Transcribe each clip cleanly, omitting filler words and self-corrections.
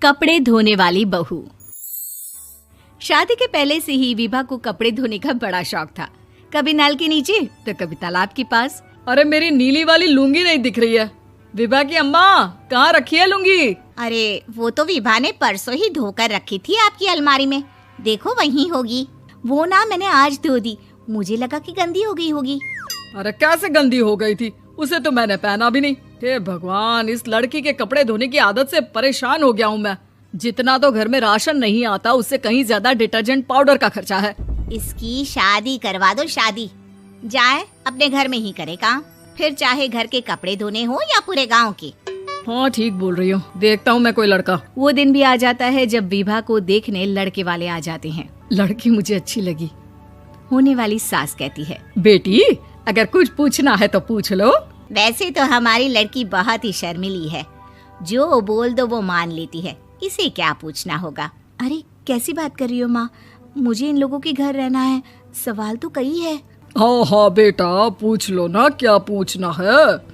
कपड़े धोने वाली बहू। शादी के पहले से ही विभा को कपड़े धोने का बड़ा शौक था। कभी नल के नीचे तो कभी तालाब के पास। अरे मेरी नीली वाली लुंगी नहीं दिख रही है। विभा की अम्मा, कहाँ रखी है लुंगी? अरे वो तो विभा ने परसों ही धोकर रखी थी आपकी अलमारी में, देखो वहीं होगी। वो ना मैंने आज धो दी, मुझे लगा कि गंदी हो गई होगी। अरे कैसे गंदी हो गई थी? उसे तो मैंने पहना भी नहीं। हे भगवान, इस लड़की के कपड़े धोने की आदत से परेशान हो गया हूँ मैं। जितना तो घर में राशन नहीं आता, उससे कहीं ज्यादा डिटर्जेंट पाउडर का खर्चा है। इसकी शादी करवा दो, शादी जाए अपने घर में ही करे काम, फिर चाहे घर के कपड़े धोने हो या पूरे गांव के। हाँ ठीक बोल रही हूँ, देखता हूँ मैं कोई लड़का। वो दिन भी आ जाता है जब विभा को देखने लड़के वाले आ जाते हैं। लड़की मुझे अच्छी लगी। होने वाली सास कहती है, बेटी अगर कुछ पूछना है तो पूछ लो। वैसे तो हमारी लड़की बहुत ही शर्मीली है, जो बोल दो वो मान लेती है, इसे क्या पूछना होगा। अरे कैसी बात कर रही हो माँ, मुझे इन लोगों के घर रहना है, सवाल तो कई है। हाँ हाँ बेटा, पूछ लो ना, क्या पूछना है।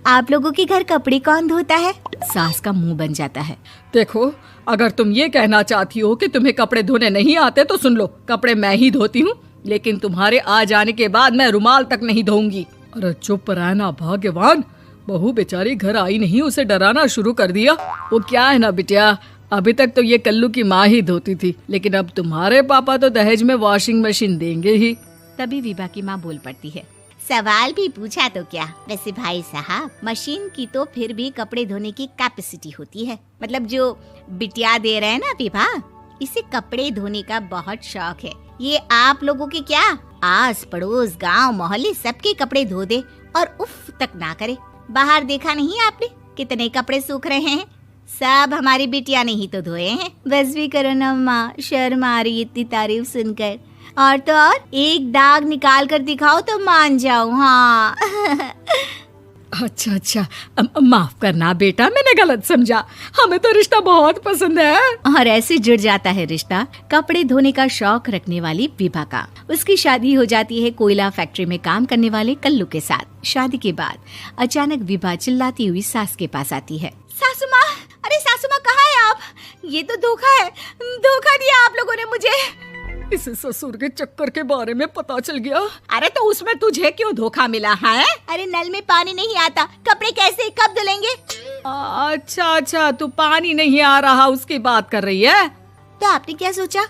आप लोगों के घर कपड़े कौन धोता है? सास का मुंह बन जाता है। देखो, अगर तुम ये कहना चाहती हो कि तुम्हें कपड़े धोने नहीं आते तो सुन लो, कपड़े मैं ही धोती हूँ, लेकिन तुम्हारे आ जाने के बाद मैं रुमाल तक नहीं धोऊंगी। अरे चुप रहना भाग्यवान, बहू बेचारी घर आई नहीं, उसे डराना शुरू कर दिया। वो क्या है ना बिटिया, अभी तक तो ये कल्लू की माँ ही धोती थी, लेकिन अब तुम्हारे पापा तो दहेज में वॉशिंग मशीन देंगे ही। तभी विभा की माँ बोल पड़ती है, सवाल भी पूछा तो क्या। वैसे भाई साहब, मशीन की तो फिर भी कपड़े धोने की कैपेसिटी होती है। मतलब जो बिटिया दे रहे हैं ना विभा, इसे कपड़े धोने का बहुत शौक है। ये आप लोगों के क्या, आस पड़ोस गांव मोहल्ले सबके कपड़े धो दे और उफ तक ना करे। बाहर देखा नहीं आपने कितने कपड़े सूख रहे हैं? सब हमारी बिटिया ने ही तो धोए हैं। बस भी करो ना माँ, शर्म आ रही इतनी तारीफ सुनकर। और तो और एक दाग निकाल कर दिखाओ तो मान जाऊं। हाँ अच्छा, माफ करना बेटा, मैंने गलत समझा। हमें तो रिश्ता बहुत पसंद है। और ऐसे जुड़ जाता है रिश्ता कपड़े धोने का शौक रखने वाली विभा का। उसकी शादी हो जाती है कोयला फैक्ट्री में काम करने वाले कल्लू के साथ। शादी के बाद अचानक विभा चिल्लाती हुई सास के पास आती है। सासू माँ, अरे सासू माँ कहाँ है आप? ये तो धोखा है, धोखा दिया आप लोगों ने मुझे। इसे ससुर के चक्कर के बारे में पता चल गया। अरे तो उसमें तुझे क्यों धोखा मिला है? अरे नल में पानी नहीं आता, कपड़े कैसे कब धुलेंगे? अच्छा, तू पानी नहीं आ रहा उसकी बात कर रही है। तो आपने क्या सोचा?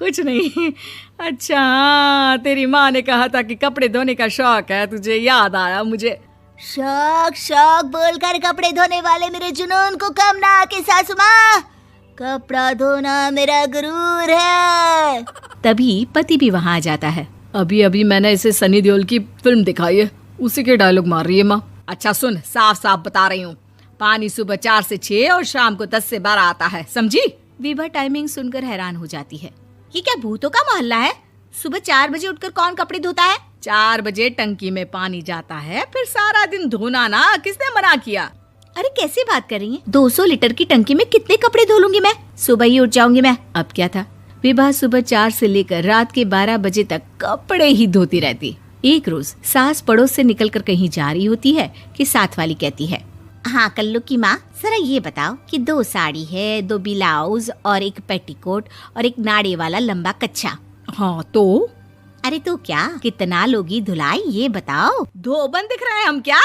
कुछ नहीं। अच्छा, तेरी माँ ने कहा था कि कपड़े धोने का शौक है तुझे, याद आया मुझे। शौक बोलकर कपड़े धोने वाले मेरे जुनून को कम ना आके सासू माँ, कपड़ा धोना मेरा गुरूर है। तभी पति भी वहाँ आ जाता है। अभी मैंने इसे सनी देओल की फिल्म दिखाई है, उसी के डायलॉग मार रही है माँ। अच्छा सुन, साफ साफ बता रही हूँ, पानी सुबह 4 से 6 और शाम को 10 से 12 आता है, समझी? विभा टाइमिंग सुनकर हैरान हो जाती है। ये क्या भूतों का मोहल्ला है? सुबह 4 बजे उठकर कौन कपड़े धोता है? 4 बजे टंकी में पानी जाता है, फिर सारा दिन धोना ना, किसने मना किया? अरे कैसी बात कर रही हैं? 200 लीटर की टंकी में कितने कपड़े धो लूंगी मैं, सुबह ही उठ जाऊंगी मैं। अब क्या था, विभा सुबह 4 से लेकर रात के 12 बजे तक कपड़े ही धोती रहती। एक रोज सास पड़ोस से निकलकर कहीं जा रही होती है कि साथ वाली कहती है, हाँ कल्लू की माँ, जरा ये बताओ कि 2 साड़ी है, 2 ब्लाउज और एक पेटीकोट और एक नाड़े वाला लंबा कच्छा। हाँ तो? अरे तो क्या, कितना लोगी धुलाई ये बताओ। धोबन दिख रहे हैं हम क्या?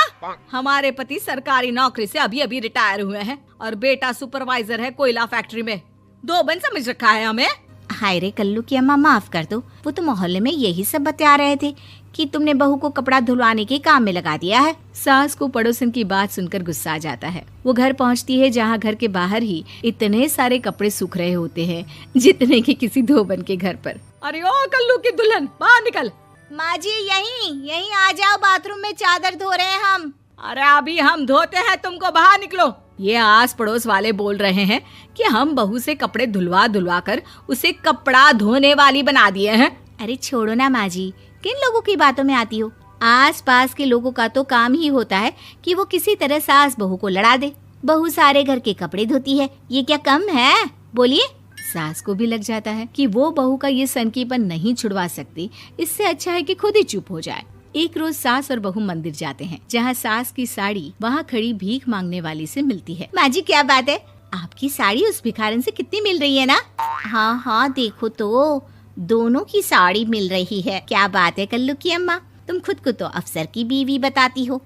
हमारे पति सरकारी नौकरी से अभी रिटायर हुए हैं और बेटा सुपरवाइजर है कोयला फैक्ट्री में। धोबन समझ रखा है हमें? हाय रे कल्लू की अम्मा, माफ कर दो, वो तो मोहल्ले में यही सब बता रहे थे कि तुमने बहू को कपड़ा धुलवाने के काम में लगा दिया है। सास को पड़ोसन की बात सुनकर गुस्सा आ जाता है। वो घर पहुंचती है जहां घर के बाहर ही इतने सारे कपड़े सूख रहे होते हैं जितने कि किसी धोबन के घर पर। अरे ओ कल्लू की दुल्हन, बाहर निकल। माँ जी यहीं आ जाओ, बाथरूम में चादर धो रहे हैं हम। अरे अभी हम धोते हैं, तुमको बाहर निकलो। ये आस पड़ोस वाले बोल रहे हैं कि हम बहू से कपड़े धुलवा कर उसे कपड़ा धोने वाली बना दिए हैं। अरे छोड़ो ना माँ जी, किन लोगों की बातों में आती हो? आस पास के लोगों का तो काम ही होता है कि वो किसी तरह सास बहू को लड़ा दे। बहू सारे घर के कपड़े धोती है, ये क्या कम है? बोलिए। सास को भी लग जाता है कि वो बहू का ये सनकीपन नहीं छुड़वा सकती, इससे अच्छा है कि खुद ही चुप हो जाए। एक रोज सास और बहू मंदिर जाते हैं, जहाँ सास की साड़ी वहाँ खड़ी भीख मांगने वाली से मिलती है। माँ जी क्या बात है, आपकी साड़ी उस भिखारन से कितनी मिल रही है ना? हाँ हाँ देखो तो दोनों की साड़ी मिल रही है। क्या बात है कल्लू की अम्मा, तुम खुद को तो अफसर की बीवी बताती हो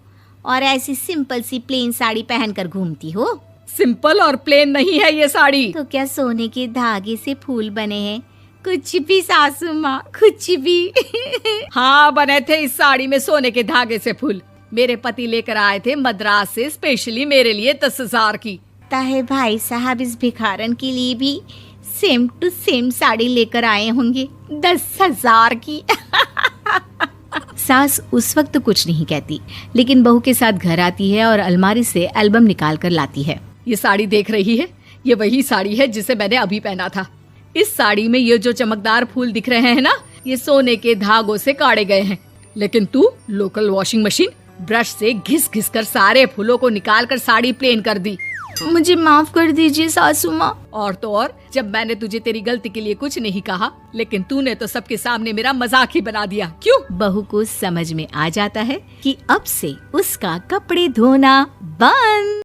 और ऐसी सिंपल सी प्लेन साड़ी पहनकर घूमती हो। सिंपल और प्लेन नहीं है ये साड़ी। तो क्या सोने के धागे से फूल बने हैं? कुछ भी सासू माँ, कुछ भी। हाँ बने थे इस साड़ी में सोने के धागे से फूल। मेरे पति लेकर आए थे मद्रास से स्पेशली मेरे लिए 10,000 की। ताहे भाई साहब इस भिखारन के लिए भी सेम टू सेम साड़ी लेकर आए होंगे 10,000 की। सास उस वक्त तो कुछ नहीं कहती, लेकिन बहू के साथ घर आती है और अलमारी से एल्बम निकाल कर लाती है। ये साड़ी देख रही है, ये वही साड़ी है जिसे मैंने अभी पहना था। इस साड़ी में ये जो चमकदार फूल दिख रहे हैं ना, ये सोने के धागों से काटे गए हैं। लेकिन तू लोकल वॉशिंग मशीन ब्रश से घिस घिस कर सारे फूलों को निकाल कर साड़ी प्लेन कर दी। मुझे माफ कर दीजिए सासू माँ। और तो और, जब मैंने तुझे तेरी गलती के लिए कुछ नहीं कहा, लेकिन तूने तो सबके सामने मेरा मजाक ही बना दिया। क्यों? बहू को समझ में आ जाता है कि अब से उसका कपड़े धोना बंद।